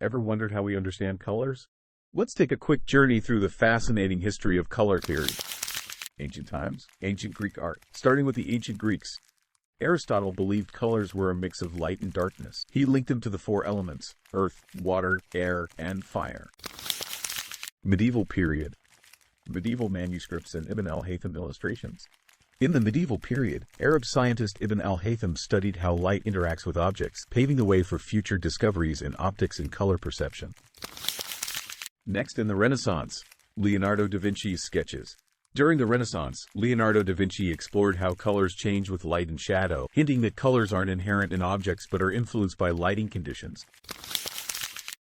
Ever wondered how we understand colors? Let's take a quick journey through the fascinating history of color theory. Ancient times, ancient Greek art. Starting with the ancient Greeks, Aristotle believed colors were a mix of light and darkness. He linked them to the four elements: earth, water, air, and fire. Medieval period. Medieval manuscripts and Ibn Al-Haytham illustrations. In the medieval period, Arab scientist Ibn Al-Haytham studied how light interacts with objects, paving the way for future discoveries in optics and color perception. Next, in the Renaissance, Leonardo da Vinci's sketches. During the Renaissance, Leonardo da Vinci explored how colors change with light and shadow, hinting that colors aren't inherent in objects but are influenced by lighting conditions.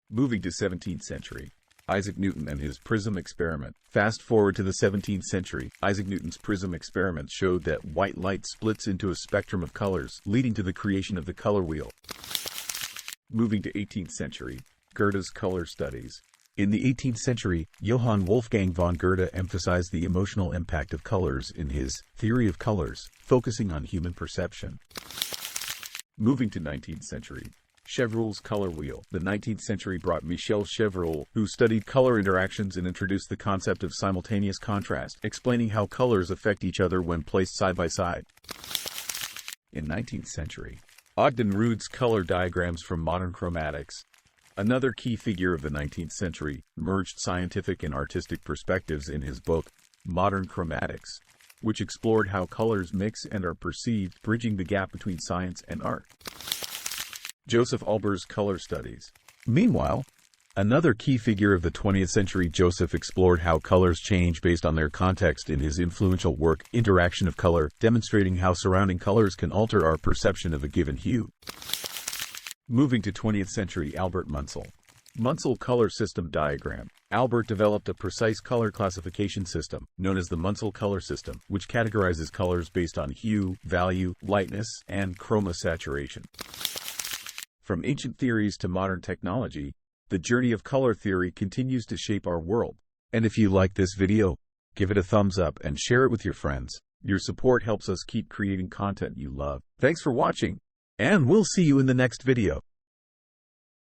Moving to 17th century. Isaac Newton and his prism experiment. Fast forward to the 17th century, Isaac Newton's prism experiment showed that white light splits into a spectrum of colors, leading to the creation of the color wheel. Moving to 18th century, Goethe's color studies. In the 18th century, Johann Wolfgang von Goethe emphasized the emotional impact of colors in his Theory of Colors, focusing on human perception. Moving to 19th century. Chevreul's color wheel. The 19th century brought Michel Chevreul, who studied color interactions and introduced the concept of simultaneous contrast, explaining how colors affect each other when placed side by side. In 19th century, Ogden Rood's color diagrams from modern chromatics. Another key figure of the 19th century merged scientific and artistic perspectives in his book, Modern Chromatics, which explored how colors mix and are perceived, bridging the gap between science and art. Josef Albers' color studies. Meanwhile, another key figure of the 20th century, Josef, explored how colors change based on their context in his influential work, Interaction of Color, demonstrating how surrounding colors can alter our perception of a given hue. Moving to 20th century, Albert Munsell. Munsell color system diagram. Albert developed a precise color classification system, known as the Munsell color system, which categorizes colors based on hue, value, lightness, and chroma saturation. From ancient theories to modern technology, the journey of color theory continues to shape our world. And if you like this video, give it a thumbs up and share it with your friends. Your support helps us keep creating content you love. Thanks for watching, and we'll see you in the next video.